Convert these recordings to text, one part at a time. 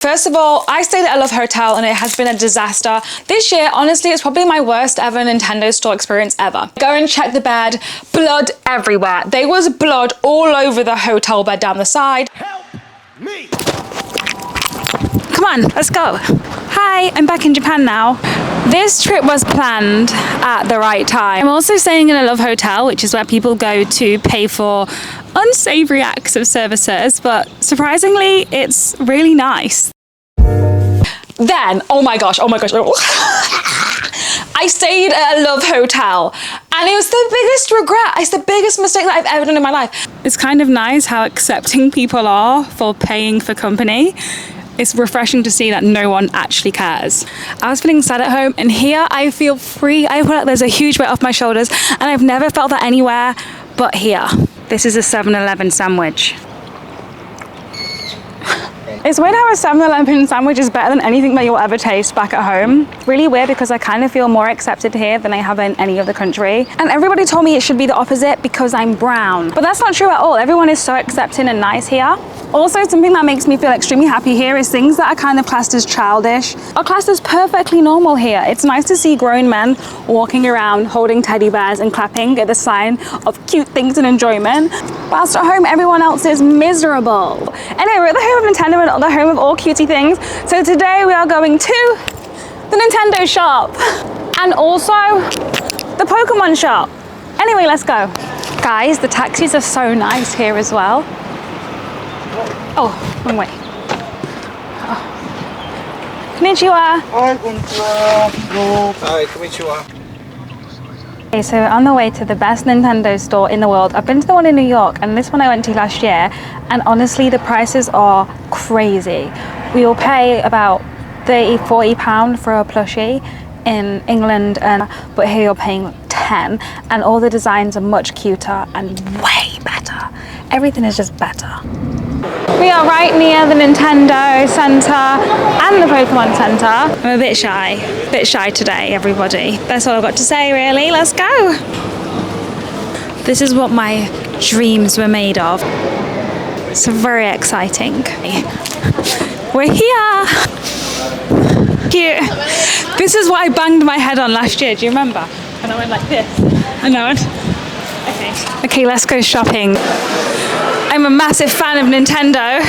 First of all, I stayed at a Love Hotel and it has been a disaster. This year, honestly, it's probably my worst ever Nintendo store experience ever. Go and check the bed, blood everywhere. There was blood all over the hotel bed down the side. Help me! Come on, let's go. Hi, I'm back in Japan now. This trip was planned at the right time. I'm also staying in a Love Hotel, which is where people go to pay for unsavory acts of services, but surprisingly, it's really nice. Then, oh my gosh. I stayed at a Love Hotel and it was the biggest regret. It's the biggest mistake that I've ever done in my life. It's kind of nice how accepting people are for paying for company. It's refreshing to see that no one actually cares. I was feeling sad at home and here I feel free. I feel like there's a huge weight off my shoulders and I've never felt that anywhere but here. This is a 7-Eleven sandwich. It's weird how a 7-Eleven sandwich is better than anything that you'll ever taste back at home. Really weird because I kind of feel more accepted here than I have in any other country. And everybody told me it should be the opposite because I'm brown. But that's not true at all. Everyone is so accepting and nice here. Also, something that makes me feel extremely happy here is things that are kind of classed as childish are classed as perfectly normal here. It's nice to see grown men walking around holding teddy bears and clapping at the sign of cute things and enjoyment. Whilst at home, everyone else is miserable. Anyway, we're at the home of Nintendo and the home of all cutesy things. So today we are going to the Nintendo shop and also the Pokemon shop. Anyway, let's go. Guys, the taxis are so nice here as well. Oh, wrong way. Oh. Konnichiwa. Hi, konnichiwa. Hi, konnichiwa. Okay, so we're on the way to the best Nintendo store in the world. I've been to the one in New York and this one I went to last year, and honestly the prices are crazy. We will pay about £30–40 for a plushie in England, but here you're paying 10, and all the designs are much cuter and way better. Everything is just better. We are right near the Nintendo Center and the Pokemon Center. I'm a bit shy today, everybody. That's all I've got to say, really. Let's go. This is what my dreams were made of. It's very exciting. We're here. Cute. This is what I banged my head on last year. Do you remember? And I went like this. And I went. Okay, let's go shopping. I'm a massive fan of Nintendo.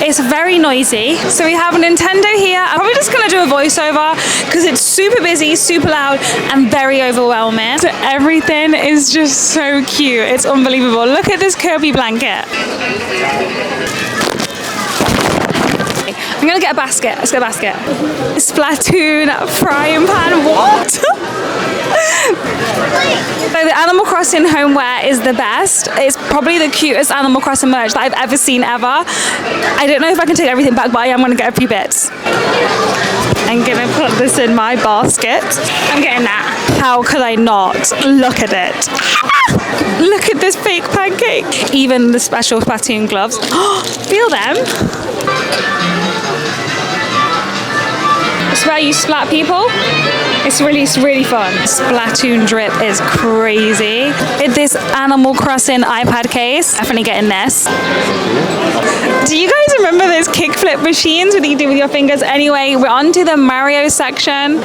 It's very noisy. So we have a Nintendo here. I'm probably just gonna do a voiceover because it's super busy, super loud, and very overwhelming. So everything is just so cute. It's unbelievable. Look at this Kirby blanket. I'm gonna get a basket. Let's get a basket. Splatoon frying pan. What? So the Animal Crossing homeware is the best. It's probably the cutest Animal Crossing merch that I've ever seen ever. I don't know if I can take everything back, but I am going to get a few bits. I'm going to put this in my basket. I'm getting that. How could I not? Look at it. Look at this fake pancake. Even the special Splatoon gloves. Feel them. It's where you splat people. It's really fun. Splatoon drip is crazy. With this Animal Crossing iPad case, definitely getting this. Do you guys remember those kickflip machines that you do with your fingers? Anyway, we're on to the Mario section.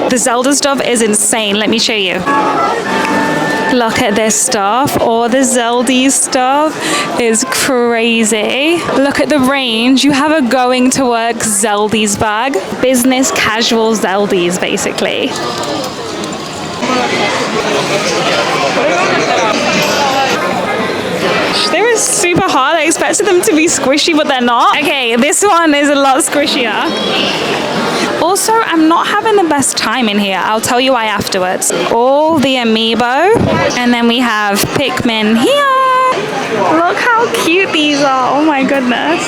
The Zelda stuff is insane. Let me show you. Look at this stuff. All the Zelda stuff is crazy. Look at the range. You have a going to work Zelda's bag. Business casual Zelda's, basically. They were super hard. I expected them to be squishy, but they're not. Okay, this one is a lot squishier. Also, I'm not having the best time in here. I'll tell you why afterwards. All the amiibo. And then we have Pikmin here. Look how cute these are. Oh my goodness.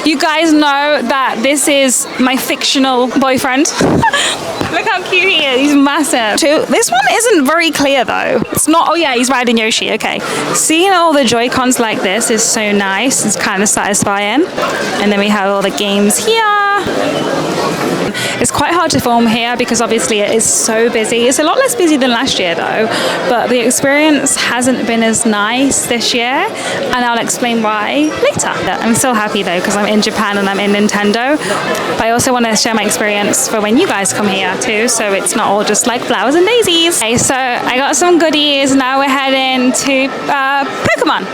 You guys know that this is my fictional boyfriend. Look how cute he is. He's massive. This one isn't very clear though. It's not. Oh yeah, he's riding Yoshi. Okay. Seeing all the Joy-Cons like this is so nice. It's kind of satisfying. And then we have all the games here. It's quite hard to film here because obviously it is so busy. It's a lot less busy than last year though, but the experience hasn't been as nice this year, and I'll explain why later. I'm still happy though because I'm in Japan and I'm in Nintendo, but I also want to share my experience for when you guys come here too, so it's not all just like flowers and daisies. Okay, so I got some goodies. Now we're heading to Pokemon.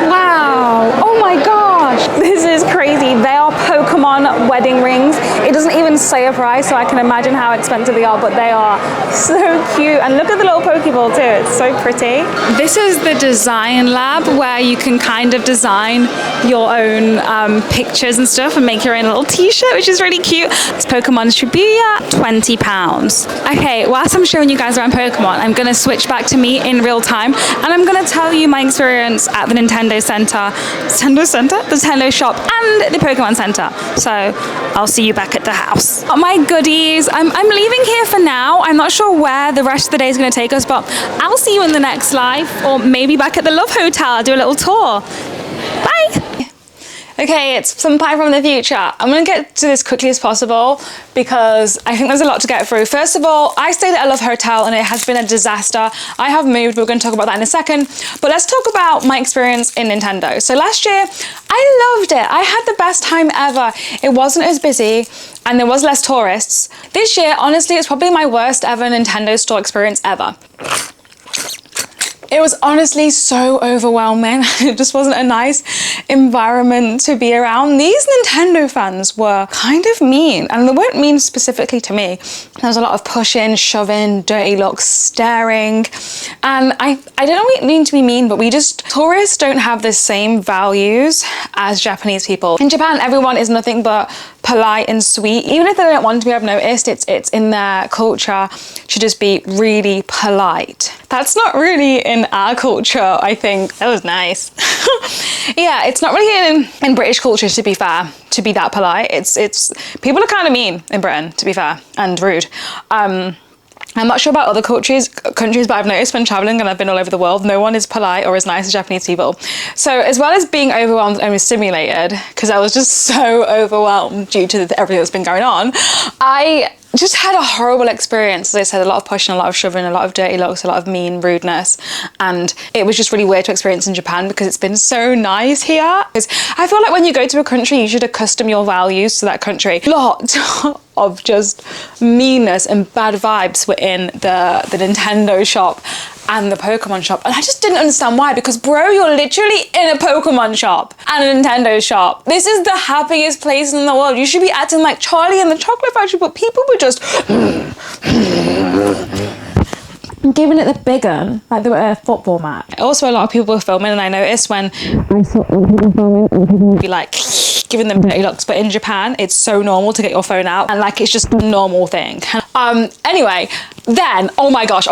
Wow, oh my gosh, this is crazy. They are Pokemon wedding rings. It doesn't even say a price, so I can imagine how expensive they are, but they are so cute. And look at the little Pokeball too, it's so pretty. This is the design lab where you can kind of design your own pictures and stuff and make your own little t-shirt, which is really cute. It's Pokemon Shibuya, £20. Okay, whilst I'm showing you guys around Pokemon, I'm gonna switch back to me in real time, and I'm gonna tell you my experience at the Nintendo Center, the Nintendo shop, and the Pokemon Center. So I'll see you back at the house. My goodies, I'm leaving here for now. I'm not sure where the rest of the day is gonna take us, but I'll see you in the next live, or maybe back at the Love Hotel. I'll do a little tour. Bye. Okay, it's sunpi from the future. I'm gonna get to this quickly as possible because I think there's a lot to get through. First of all, I stayed at a Love Hotel and it has been a disaster. I have moved, we're gonna talk about that in a second, but let's talk about my experience in Nintendo. So last year, I loved it. I had the best time ever. It wasn't as busy and there was less tourists. This year, honestly, it's probably my worst ever Nintendo store experience ever. It was honestly so overwhelming. It just wasn't a nice environment to be around. These Nintendo fans were kind of mean, and they weren't mean specifically to me. There was a lot of pushing, shoving, dirty looks, staring, and I don't mean to be mean, but tourists don't have the same values as Japanese people. In Japan, everyone is nothing but polite and sweet. Even if they don't want to be, I've noticed it's in their culture to just be really polite. That's not really in our culture, I think. That was nice. Yeah, it's not really in British culture, to be fair, to be that polite. It's people are kind of mean in Britain, to be fair, and rude. I'm not sure about other countries, but I've noticed when traveling, and I've been all over the world, no one is polite or as nice as Japanese people. So as well as being overwhelmed and stimulated, because I was just so overwhelmed due to everything that's been going on, I just had a horrible experience. As I said, a lot of pushing, a lot of shoving, a lot of dirty looks, a lot of mean rudeness. And it was just really weird to experience in Japan because it's been so nice here. Because I feel like when you go to a country, you should accustom your values to that country. A lot of just meanness and bad vibes were in the Nintendo shop and the Pokemon shop, and I just didn't understand why, because bro, you're literally in a Pokemon shop and a Nintendo shop. This is the happiest place in the world. You should be acting like Charlie and the Chocolate Factory, but people were just giving it the big one, like they were a football match. Also, a lot of people were filming, and I noticed when I saw people filming, and people would be like giving them dirty looks, but in Japan, it's so normal to get your phone out, and like it's just a normal thing. Anyway, then, oh my gosh.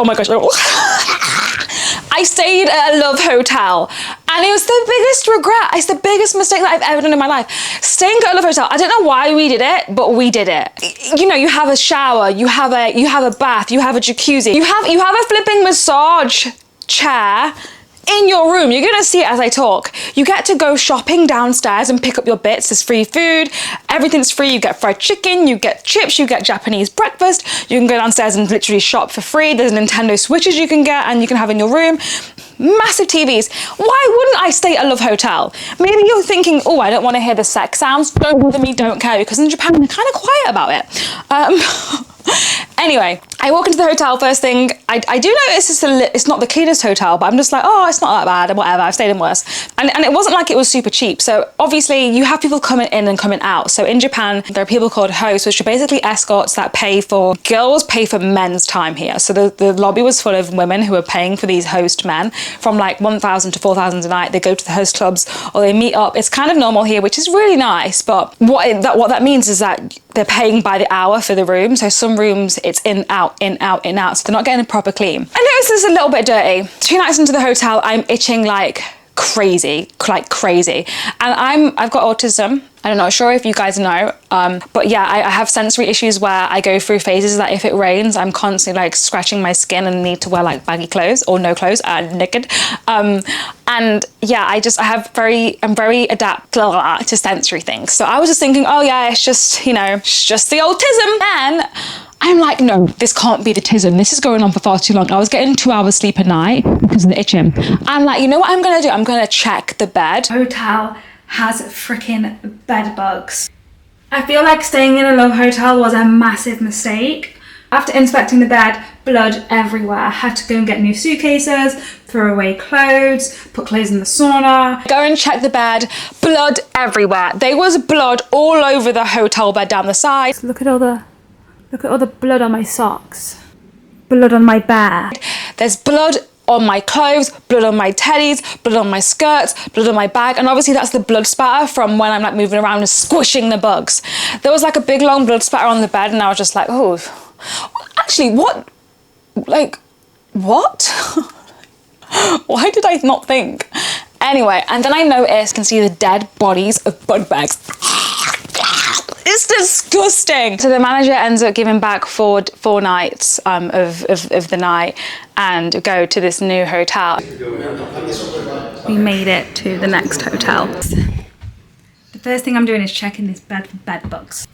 I stayed at a Love Hotel, and it was the biggest regret. It's the biggest mistake that I've ever done in my life. Staying at a Love Hotel. I don't know why we did it, but we did it. You know, you have a shower, you have a bath, you have a jacuzzi, you have a flipping massage chair in your room. You're gonna see it as I talk. You get to go shopping downstairs and pick up your bits. There's free food, everything's free. You get fried chicken, you get chips, you get Japanese breakfast. You can go downstairs and literally shop for free. There's Nintendo Switches you can get and you can have in your room. Massive TVs. Why wouldn't I stay at a Love Hotel? Maybe you're thinking, oh, I don't want to hear the sex sounds. Don't bother me, don't care, because in Japan they're kind of quiet about it. Anyway, I walk into the hotel first thing. I do notice it's not the cleanest hotel, but I'm just like, oh, it's not that bad and whatever. I've stayed in worse. And it wasn't like it was super cheap. So obviously you have people coming in and coming out. So in Japan, there are people called hosts, which are basically escorts that girls pay for men's time here. So the lobby was full of women who were paying for these host men from like 1,000 to 4,000 a night. They go to the host clubs or they meet up. It's kind of normal here, which is really nice. But what that means is that they're paying by the hour for the room. So some rooms it's in, out, in, out, in, out. So they're not getting it proper clean. I noticed this a little bit dirty. 2 nights into the hotel, I'm itching like crazy. And I've got autism. I'm not sure if you guys know, but yeah, I have sensory issues where I go through phases that if it rains, I'm constantly like scratching my skin and need to wear like baggy clothes or no clothes and naked. And yeah, I'm very adaptable to sensory things. So I was just thinking, oh yeah, it's just, you know, it's just the autism. Then I'm like, no, this can't be the tism. This is going on for far too long. I was getting 2 hours sleep a night because of the itching. I'm like, you know what I'm gonna do? I'm gonna check the bed. Hotel has freaking bed bugs. I feel like staying in a love hotel was a massive mistake. After inspecting the bed, blood everywhere. I had to go and get new suitcases, throw away clothes, put clothes in the sauna. Go and check the bed, blood everywhere. There was blood all over the hotel bed down the side. Look at all the blood on my socks. Blood on my bed. There's blood on my clothes, blood on my teddies, blood on my skirts, blood on my bag, and obviously that's the blood spatter from when I'm like moving around and squishing the bugs. There was like a big long blood spatter on the bed and I was just like, oh, actually what? Like, what? Why did I not think? Anyway, and then I noticed, you can see the dead bodies of bug bags. It's disgusting. So the manager ends up giving back four nights of the night and go to this new hotel. We made it to the next hotel. The first thing I'm doing is checking this bed for bed bugs.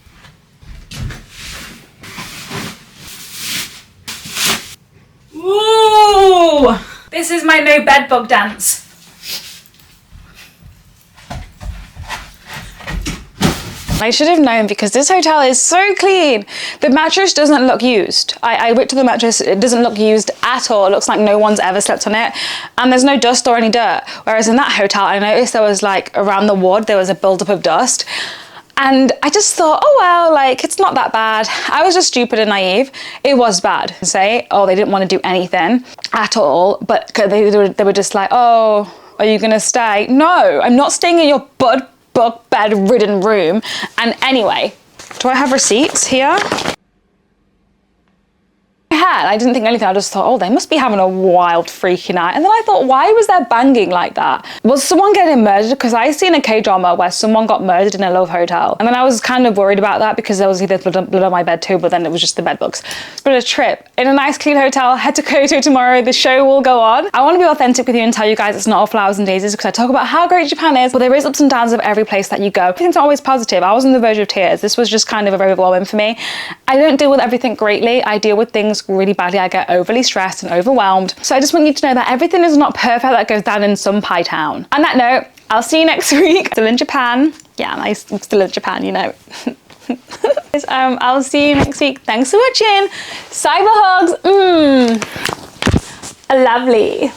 Ooh! This is my no bed bug dance. I should have known because this hotel is so clean. The mattress doesn't look used. I whipped to the mattress, it doesn't look used at all. It looks like no one's ever slept on it. And there's no dust or any dirt. Whereas in that hotel, I noticed there was like around the ward, there was a buildup of dust. And I just thought, oh well, like it's not that bad. I was just stupid and naive. It was bad. Say, oh, they didn't want to do anything at all. But they were just like, oh, are you gonna stay? No, I'm not staying in your bug bed ridden room. And anyway, do I have receipts here? I didn't think anything. I just thought, oh, they must be having a wild freaky night. And then I thought, why was there banging like that? Was someone getting murdered? Because I seen a K-drama where someone got murdered in a love hotel. And then I was kind of worried about that because there was either blood on my bed too, but then it was just the bed bugs. But a trip in a nice clean hotel, head to Kyoto tomorrow. The show will go on. I want to be authentic with you and tell you guys it's not all flowers and daisies because I talk about how great Japan is, but there is ups and downs of every place that you go. Everything's not always positive. I was on the verge of tears. This was just kind of a very overwhelming for me. I don't deal with everything greatly. I deal with things really badly. I get overly stressed and overwhelmed. So I just want you to know that everything is not perfect that goes down in Sunpi town. On that note, I'll see you next week. Still in Japan. Yeah, I'm still in Japan, you know. I'll see you next week. Thanks for watching. Cyber hugs. Lovely.